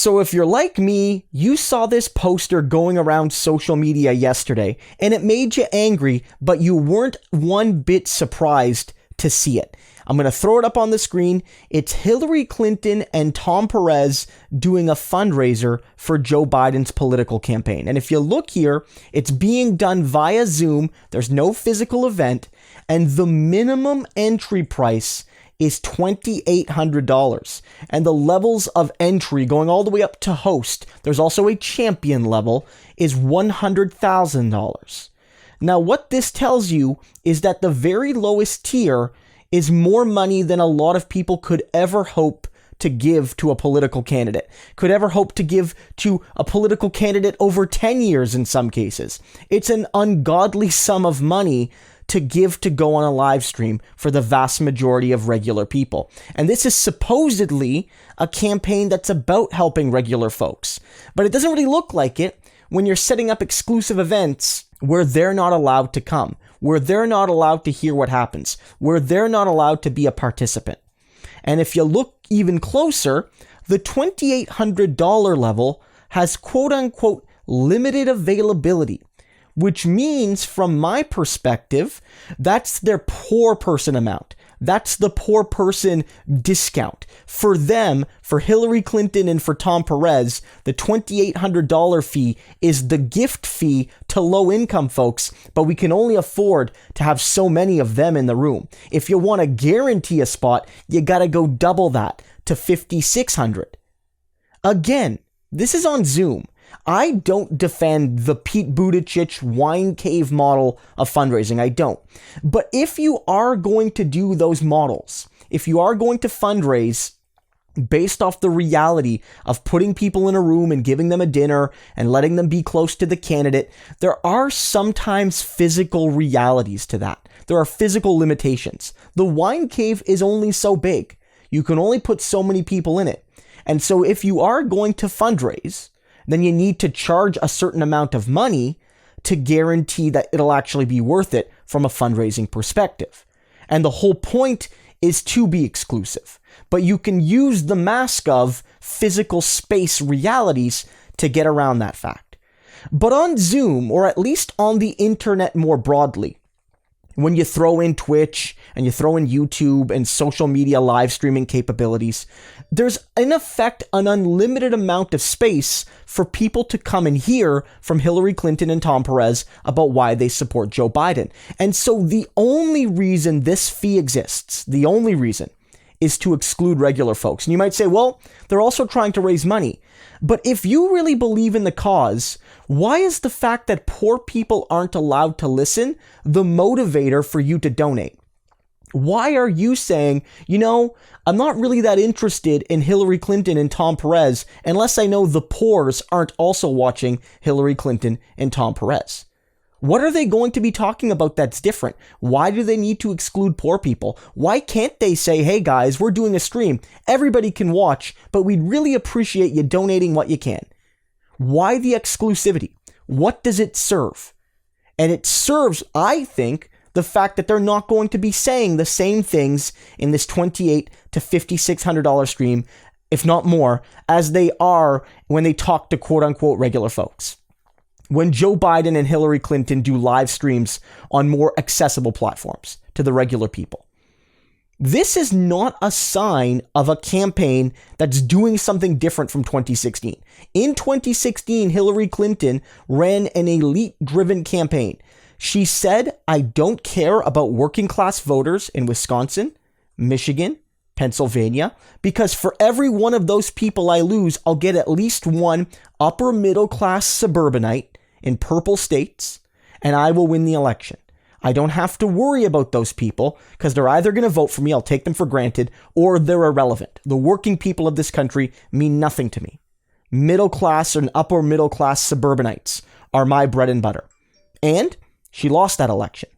So if you're like me, you saw this poster going around social media yesterday, and it made you angry, but you weren't one bit surprised to see it. I'm going to throw it up on the screen. It's Hillary Clinton and Tom Perez doing a fundraiser for Joe Biden's political campaign. And if you look here, it's being done via Zoom. There's no physical event, and the minimum entry price is $2,800. And the levels of entry going all the way up to host, there's also a champion level, is $100,000. Now, what this tells you is that the very lowest tier is more money than a lot of people could ever hope to give to a political candidate, could ever hope to give to a political candidate over 10 years in some cases. It's an ungodly sum of money to give to go on a live stream for the vast majority of regular people. And this is supposedly a campaign that's about helping regular folks. But it doesn't really look like it when you're setting up exclusive events where they're not allowed to come, where they're not allowed to hear what happens, where they're not allowed to be a participant. And if you look even closer, the $2,800 level has quote-unquote limited availability, which means, from my perspective, that's their poor person amount. That's the poor person discount. For them, for Hillary Clinton and for Tom Perez, the $2,800 fee is the gift fee to low-income folks, but we can only afford to have so many of them in the room. If you want to guarantee a spot, you got to go double that to $5,600. Again, this is on Zoom. I don't defend the Pete Buttigieg wine cave model of fundraising. I don't. But if you are going to do those models, if you are going to fundraise based off the reality of putting people in a room and giving them a dinner and letting them be close to the candidate, there are sometimes physical realities to that. There are physical limitations. The wine cave is only so big. You can only put so many people in it. And so if you are going to fundraise, then you need to charge a certain amount of money to guarantee that it'll actually be worth it from a fundraising perspective. And the whole point is to be exclusive. But you can use the mask of physical space realities to get around that fact. But on Zoom, or at least on the internet more broadly, when you throw in Twitch and you throw in YouTube and social media live streaming capabilities, there's in effect an unlimited amount of space for people to come and hear from Hillary Clinton and Tom Perez about why they support Joe Biden. And so the only reason this fee exists, the only reason, is to exclude regular folks. And you might say, well, they're also trying to raise money. But if you really believe in the cause, why is the fact that poor people aren't allowed to listen the motivator for you to donate? Why are you saying, I'm not really that interested in Hillary Clinton and Tom Perez unless I know the poors aren't also watching Hillary Clinton and Tom Perez? What are they going to be talking about that's different? Why do they need to exclude poor people? Why can't they say, hey guys, we're doing a stream. Everybody can watch, but we'd really appreciate you donating what you can. Why the exclusivity? What does it serve? And it serves, I think, the fact that they're not going to be saying the same things in this $2,800 to $5,600 stream, if not more, as they are when they talk to quote-unquote regular folks. When Joe Biden and Hillary Clinton do live streams on more accessible platforms to the regular people. This is not a sign of a campaign that's doing something different from 2016. In 2016, Hillary Clinton ran an elite-driven campaign. She said, I don't care about working class voters in Wisconsin, Michigan, Pennsylvania, because for every one of those people I lose, I'll get at least one upper middle class suburbanite in purple states, and I will win the election. I don't have to worry about those people because they're either going to vote for me, I'll take them for granted, or they're irrelevant. The working people of this country mean nothing to me. Middle class and upper middle class suburbanites are my bread and butter. And she lost that election.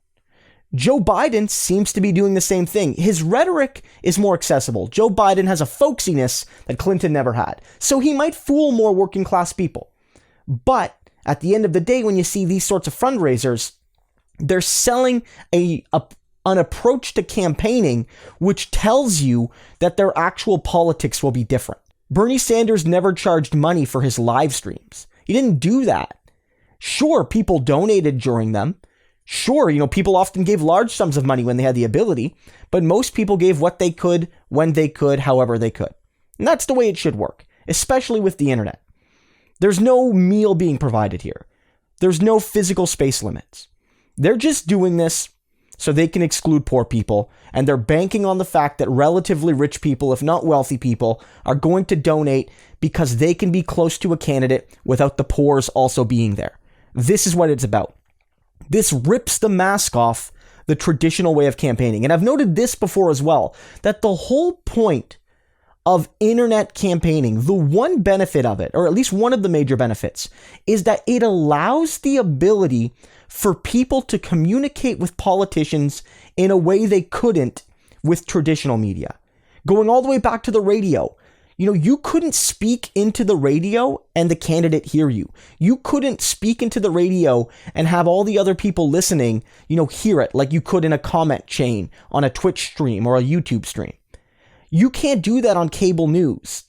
Joe Biden seems to be doing the same thing. His rhetoric is more accessible. Joe Biden has a folksiness that Clinton never had. So he might fool more working class people. But at the end of the day, when you see these sorts of fundraisers, they're selling an approach to campaigning which tells you that their actual politics will be different. Bernie Sanders never charged money for his live streams. He didn't do that. Sure, people donated during them. Sure, people often gave large sums of money when they had the ability, but most people gave what they could, when they could, however they could. And that's the way it should work, especially with the internet. There's no meal being provided here. There's no physical space limits. They're just doing this so they can exclude poor people, and they're banking on the fact that relatively rich people, if not wealthy people, are going to donate because they can be close to a candidate without the poors also being there. This is what it's about. This rips the mask off the traditional way of campaigning. And I've noted this before as well, that the whole point of internet campaigning, the one benefit of it, or at least one of the major benefits, is that it allows the ability for people to communicate with politicians in a way they couldn't with traditional media. Going all the way back to the radio, you couldn't speak into the radio and the candidate hear you. You couldn't speak into the radio and have all the other people listening, hear it like you could in a comment chain on a Twitch stream or a YouTube stream. You can't do that on cable news.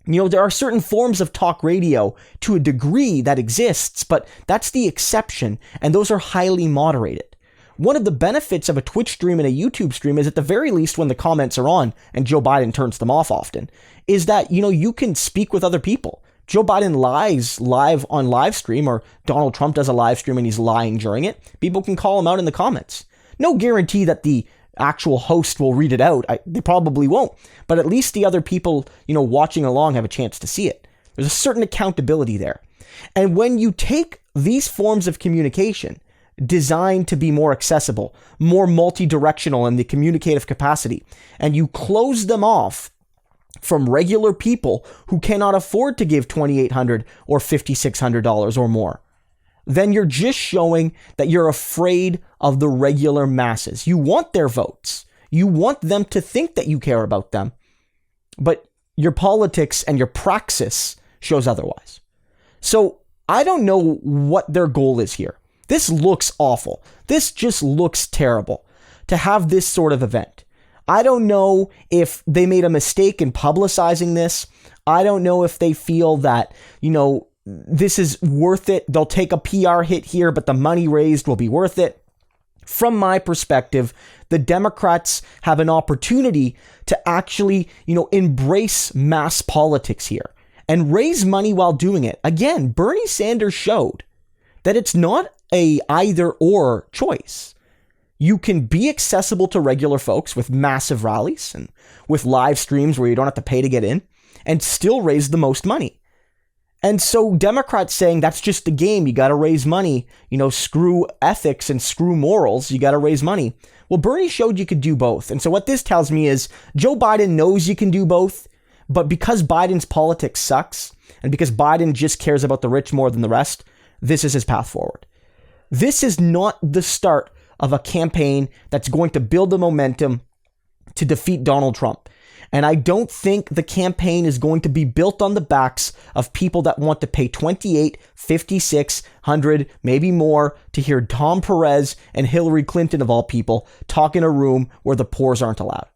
There are certain forms of talk radio to a degree that exists, but that's the exception, and those are highly moderated. One of the benefits of a Twitch stream and a YouTube stream is, at the very least, when the comments are on, and Joe Biden turns them off often, is that, you can speak with other people. Joe Biden lies live on live stream, or Donald Trump does a live stream and he's lying during it. People can call him out in the comments. No guarantee that the actual host will read it out. They probably won't, but at least the other people, watching along have a chance to see it. There's a certain accountability there. And when you take these forms of communication designed to be more accessible, more multi-directional in the communicative capacity, and you close them off from regular people who cannot afford to give $2,800 or $5,600 or more, then you're just showing that you're afraid of the regular masses. You want their votes. You want them to think that you care about them, but your politics and your praxis shows otherwise. So I don't know what their goal is here. This looks awful. This just looks terrible to have this sort of event. I don't know if they made a mistake in publicizing this. I don't know if they feel that, this is worth it. They'll take a PR hit here, but the money raised will be worth it. From my perspective, the Democrats have an opportunity to actually, embrace mass politics here and raise money while doing it. Again, Bernie Sanders showed that it's not a either or choice. You can be accessible to regular folks with massive rallies and with live streams where you don't have to pay to get in and still raise the most money. And so Democrats saying that's just the game. You got to raise money, screw ethics and screw morals. You got to raise money. Well, Bernie showed you could do both. And so what this tells me is Joe Biden knows you can do both, but because Biden's politics sucks and because Biden just cares about the rich more than the rest, this is his path forward. This is not the start of a campaign that's going to build the momentum to defeat Donald Trump. And I don't think the campaign is going to be built on the backs of people that want to pay $2,800, $5,600, maybe more to hear Tom Perez and Hillary Clinton, of all people, talk in a room where the poors aren't allowed.